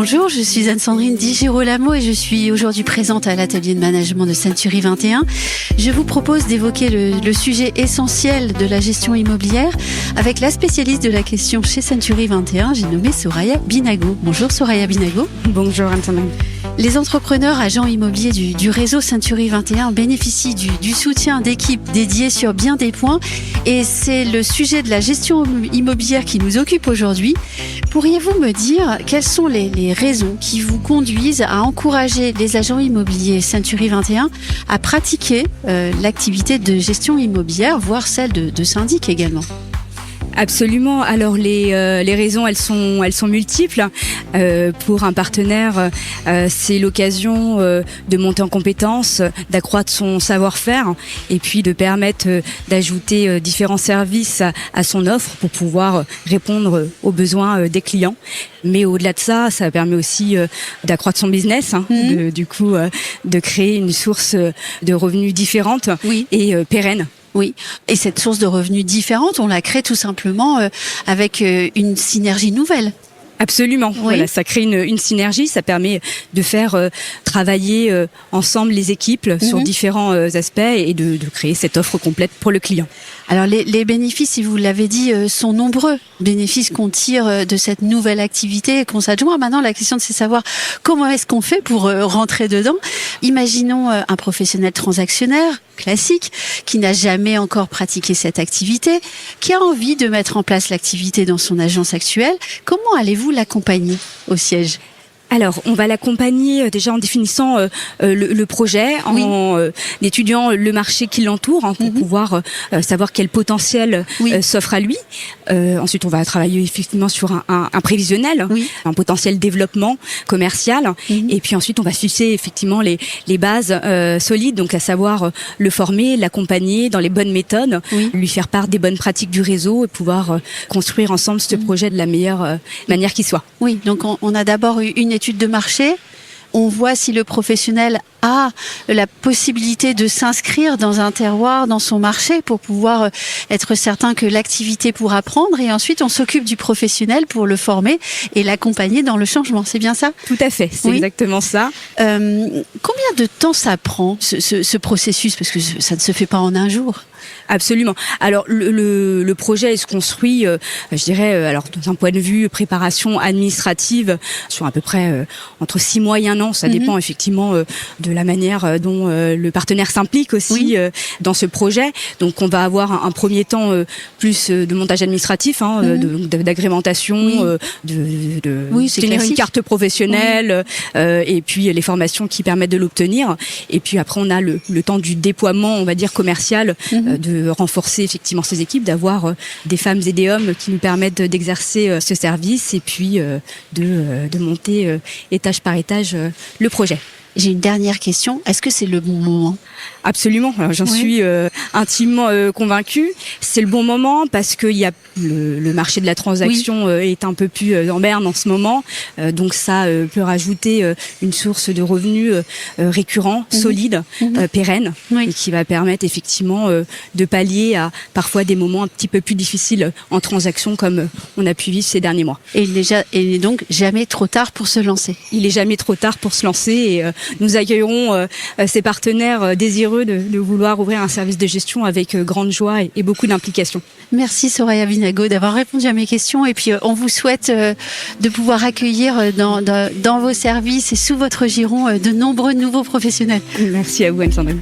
Bonjour, je suis Anne-Sandrine Di Girolamo et je suis aujourd'hui présente à l'atelier de management de Century 21. Je vous propose d'évoquer le sujet essentiel de la gestion immobilière avec la spécialiste de la question chez Century 21, j'ai nommé Soraya Binago. Bonjour Soraya Binago. Bonjour Anne-Sandrine. Les entrepreneurs agents immobiliers du réseau Century 21 bénéficient du soutien d'équipes dédiées sur bien des points et c'est le sujet de la gestion immobilière qui nous occupe aujourd'hui. Pourriez-vous me dire quelles sont les raisons qui vous conduisent à encourager les agents immobiliers Century 21 à pratiquer l'activité de gestion immobilière, voire celle de syndic également? Absolument. Alors les raisons, elles sont multiples. Pour un partenaire, c'est l'occasion de monter en compétences, d'accroître son savoir-faire, et puis de permettre d'ajouter différents services à son offre pour pouvoir répondre aux besoins des clients. Mais au-delà de ça, ça permet aussi d'accroître son business, de créer une source de revenus différente et pérenne. Oui, et cette source de revenus différente, on la crée tout simplement avec une synergie nouvelle. Absolument. Oui. Voilà, ça crée une synergie, ça permet de faire travailler ensemble les équipes sur différents aspects et de créer cette offre complète pour le client. Alors les bénéfices, si vous l'avez dit, sont nombreux. Bénéfices qu'on tire de cette nouvelle activité et qu'on s'adjoint. Maintenant, la question c'est de savoir comment est-ce qu'on fait pour rentrer dedans. Imaginons un professionnel transactionnaire classique qui n'a jamais encore pratiqué cette activité, qui a envie de mettre en place l'activité dans son agence actuelle. Comment allez-vous l'accompagner au siège ? Alors, on va l'accompagner déjà en définissant le projet, en étudiant le marché qui l'entoure, pour pouvoir savoir quel potentiel s'offre à lui. Ensuite, on va travailler effectivement sur un prévisionnel, un potentiel développement commercial. Et puis ensuite, on va fixer effectivement les bases solides, donc à savoir le former, l'accompagner dans les bonnes méthodes, lui faire part des bonnes pratiques du réseau et pouvoir construire ensemble ce projet de la meilleure manière qui soit. Oui, donc on a d'abord une étude de marché, on voit si le professionnel a la possibilité de s'inscrire dans un terroir, dans son marché, pour pouvoir être certain que l'activité pourra prendre, et ensuite on s'occupe du professionnel pour le former et l'accompagner dans le changement. C'est bien ça ? Tout à fait, c'est exactement ça. Combien de temps ça prend, ce processus ? Parce que ça ne se fait pas en un jour. Absolument. Alors le projet se construit, je dirais, alors dans un point de vue préparation administrative, sur à peu près entre 6 mois et 1 an. Ça dépend effectivement de la manière dont le partenaire s'implique aussi dans ce projet. Donc on va avoir un premier temps plus de montage administratif, d'agrémentation, d'obtenir une carte professionnelle, et puis les formations qui permettent de l'obtenir. Et puis après on a le temps du déploiement, on va dire commercial, de renforcer effectivement ces équipes, d'avoir des femmes et des hommes qui nous permettent d'exercer ce service et puis de monter étage par étage le projet. J'ai une dernière question. Est-ce que c'est le bon moment ? Absolument. Alors, j'en suis intimement convaincue. C'est le bon moment parce qu'il y a le marché de la transaction est un peu plus en berne en ce moment. Donc ça peut rajouter une source de revenus récurrents, solides, pérennes, et qui va permettre effectivement de pallier à parfois des moments un petit peu plus difficiles en transaction comme on a pu vivre ces derniers mois. Et il n'est donc jamais trop tard pour se lancer. Il est jamais trop tard pour se lancer et nous accueillerons ces partenaires désireux de vouloir ouvrir un service de gestion avec grande joie et beaucoup d'implication. Merci Soraya Binago d'avoir répondu à mes questions et puis on vous souhaite de pouvoir accueillir dans vos services et sous votre giron de nombreux nouveaux professionnels. Merci à vous Anne-Sandrine.